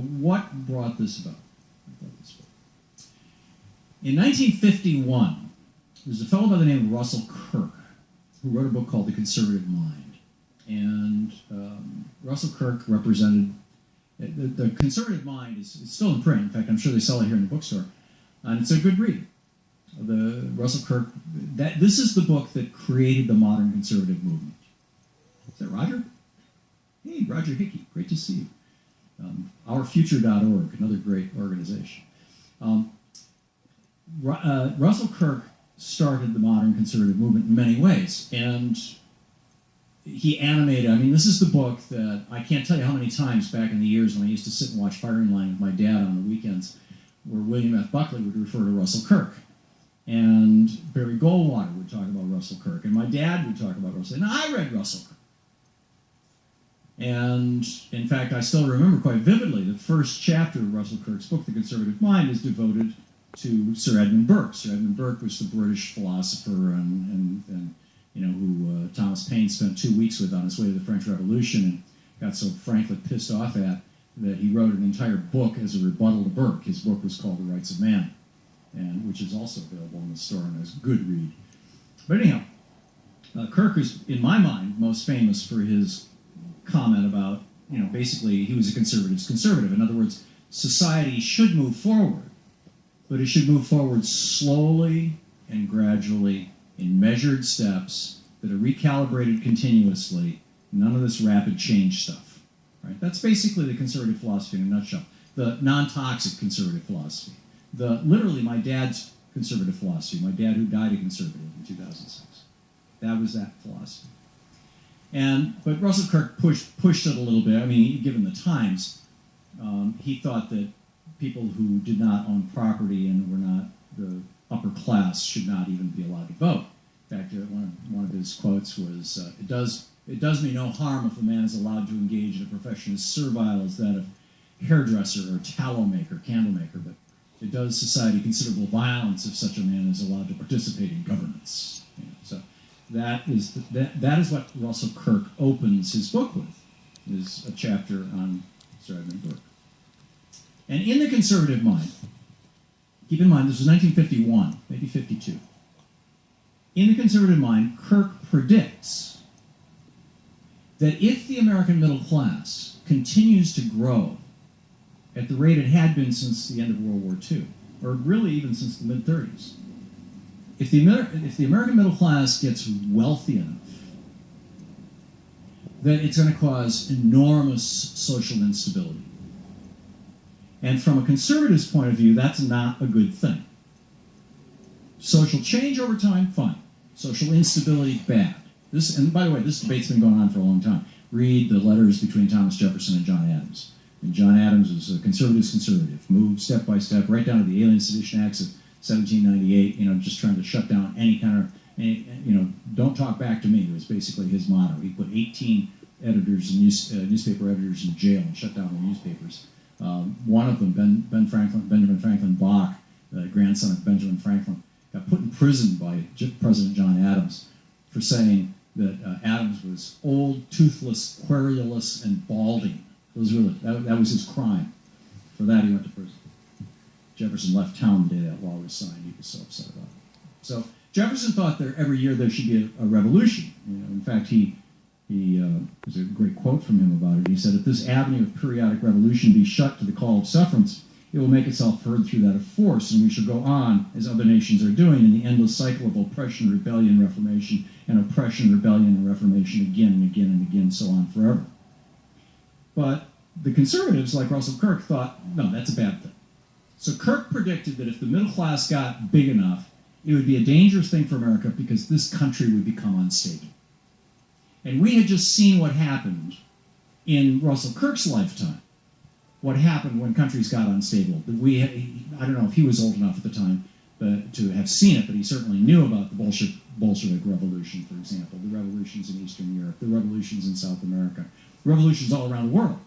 what brought this about? In 1951, there's a fellow by the name of Russell Kirk who wrote a book called The Conservative Mind. And Russell Kirk represented, the Conservative Mind is still in print. In fact, I'm sure they sell it here in the bookstore. And it's a good read. The Russell Kirk, this is the book that created the modern conservative movement. Is that Roger? Hey, Roger Hickey, great to see you. Ourfuture.org, another great organization. Russell Kirk started the modern conservative movement in many ways, and he animated, I mean, this is the book that I can't tell you how many times back in the years when I used to sit and watch Firing Line with my dad on the weekends, where William F. Buckley would refer to Russell Kirk. And Barry Goldwater would talk about Russell Kirk, and my dad would talk about Russell. And I read Russell Kirk. And in fact, I still remember quite vividly the first chapter of Russell Kirk's book, The Conservative Mind, is devoted to Sir Edmund Burke. Sir Edmund Burke was the British philosopher and you know, who Thomas Paine spent 2 weeks with on his way to the French Revolution and got so frankly pissed off at that he wrote an entire book as a rebuttal to Burke. His book was called The Rights of Man, and which is also available in the store and is a good read. But anyhow, Kirk is, in my mind, most famous for his comment about, you know, basically he was a conservative's conservative. In other words, society should move forward, but it should move forward slowly and gradually in measured steps that are recalibrated continuously. None of this rapid change stuff. Right? That's basically the conservative philosophy in a nutshell. The non-toxic conservative philosophy. Literally my dad's conservative philosophy. My dad who died a conservative in 2006. That was that philosophy. But Russell Kirk pushed it a little bit. I mean, given the times, he thought that people who did not own property and were not the upper class should not even be allowed to vote. In fact, one of his quotes was, it does me no harm if a man is allowed to engage in a profession as servile as that of hairdresser or tallow maker, candle maker, but it does society considerable violence if such a man is allowed to participate in governance. You know, so that is what Russell Kirk opens his book with, is a chapter on Sir Edmund Burke. And in The Conservative Mind, keep in mind this was 1951, maybe 52. In The Conservative Mind, Kirk predicts that if the American middle class continues to grow at the rate it had been since the end of World War II, or really even since the mid-30s, if the American middle class gets wealthy enough, then it's going to cause enormous social instability. And from a conservative's point of view, that's not a good thing. Social change over time, fine. Social instability, bad. And by the way, this debate's been going on for a long time. Read the letters between Thomas Jefferson and John Adams. And John Adams was a conservative, moved step by step right down to the Alien Sedition Acts of 1798, you know, just trying to shut down any kind of, you know, don't talk back to me was basically his motto. He put 18 editors, newspaper editors in jail and shut down their newspapers. One of them, Benjamin Franklin Bach, the grandson of Benjamin Franklin, got put in prison by President John Adams for saying that Adams was old, toothless, querulous, and balding. That was his crime. For that, he went to prison. Jefferson left town the day that law was signed. He was so upset about it. So Jefferson thought every year there should be a revolution. You know, in fact, there's a great quote from him about it. He said, "If this avenue of periodic revolution be shut to the call of sufferance, it will make itself heard through that of force, and we shall go on, as other nations are doing, in the endless cycle of oppression, rebellion, reformation, and oppression, rebellion, and reformation again and again and again, so on forever." But the conservatives, like Russell Kirk, thought, no, that's a bad thing. So Kirk predicted that if the middle class got big enough, it would be a dangerous thing for America because this country would become unstable. And we had just seen what happened in Russell Kirk's lifetime. What happened when countries got unstable. I don't know if he was old enough at the time to have seen it, but he certainly knew about the Bolshevik Revolution, for example, the revolutions in Eastern Europe, the revolutions in South America, revolutions all around the world.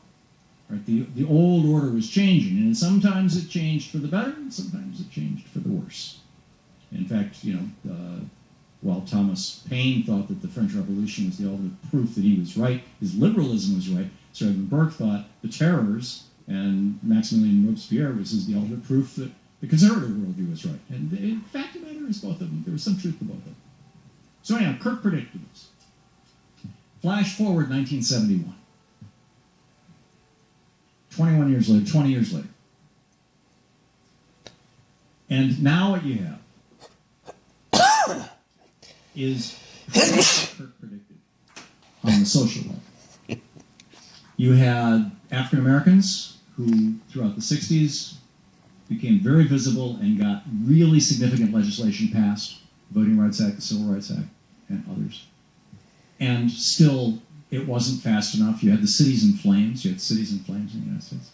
Right? The old order was changing, and sometimes it changed for the better, and sometimes it changed for the worse. In fact, you know, while Thomas Paine thought that the French Revolution was the ultimate proof that he was right, his liberalism was right, Sir Edmund Burke thought the terrors And Maximilian Robespierre was the ultimate proof that the conservative worldview was right. And the fact of the matter is both of them. There was some truth to both of them. So anyhow, Kirk predicted this. Flash forward 1971. 20 years later. And now what you have is what Kirk predicted on the social level. You had African Americans who, throughout the 60s, became very visible and got really significant legislation passed, the Voting Rights Act, the Civil Rights Act, and others. And still, it wasn't fast enough. You had the cities in flames. You had cities in flames in the United States.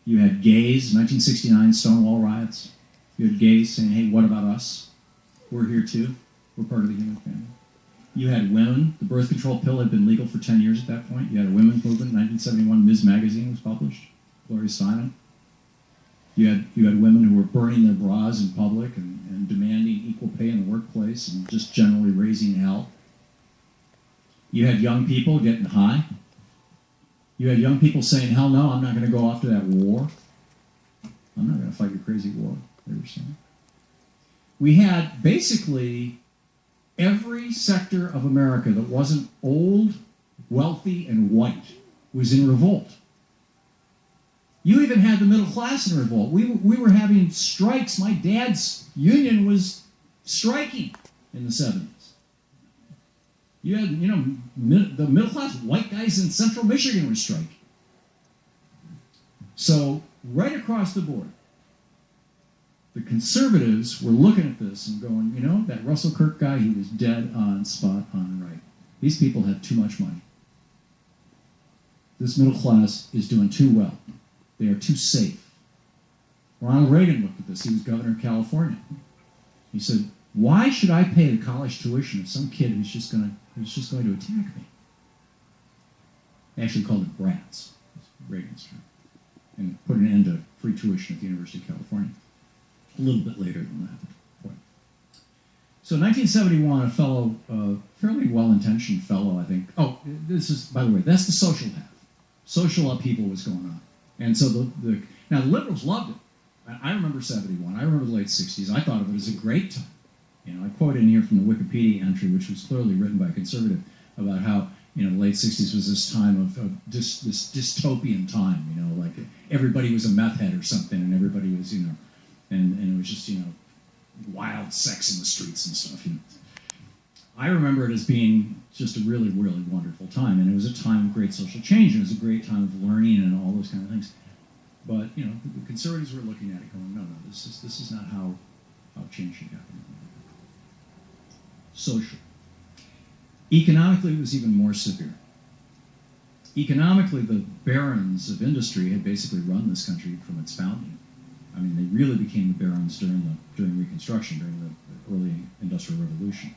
You had gays, 1969 Stonewall riots. You had gays saying, hey, what about us? We're here too. We're part of the human family. You had women. The birth control pill had been legal for 10 years at that point. You had a women's movement. 1971 Ms. Magazine was published. Gloria Steinem. You had women who were burning their bras in public and demanding equal pay in the workplace and just generally raising hell. You had young people getting high. You had young people saying, hell no, I'm not going to go off to that war. I'm not going to fight your crazy war, they were saying. We had basically every sector of America that wasn't old, wealthy, and white was in revolt. You even had the middle class in revolt. We were having strikes. My dad's union was striking in the 70s. You had, the middle class white guys in central Michigan were striking. So right across the board, the conservatives were looking at this and going, that Russell Kirk guy, he was dead on, spot on right. These people have too much money. This middle class is doing too well. They are too safe. Ronald Reagan looked at this. He was governor of California. He said, why should I pay the college tuition of some kid who's just going to attack me? They actually called it brats, Reagan's term, and put an end to free tuition at the University of California. A little bit later than that point. So in 1971, a fellow, fairly well-intentioned fellow, I think. Oh, this is, by the way, that's the social half. Social upheaval was going on. And so now the liberals loved it. I remember 71. I remember the late 60s. I thought of it as a great time. I quote in here from the Wikipedia entry, which was clearly written by a conservative, about how the late 60s was this time of this dystopian time. Like everybody was a meth head or something, and everybody was and it was just wild sex in the streets and stuff. I remember it as being just a really, really wonderful time, and it was a time of great social change, and it was a great time of learning and all those kind of things. But the conservatives were looking at it, going, no, this is not how change should happen. Social. Economically, it was even more severe. Economically, the barons of industry had basically run this country from its founding. I mean, they really became the barons during Reconstruction, during the early Industrial Revolution.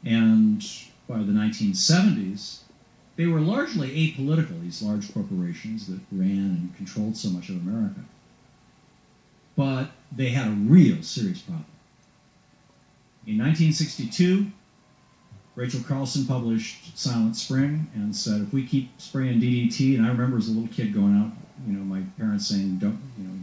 And by the 1970s, they were largely apolitical, these large corporations that ran and controlled so much of America. But they had a real serious problem. In 1962, Rachel Carlson published Silent Spring and said, if we keep spraying DDT, and I remember as a little kid going out, my parents saying, don't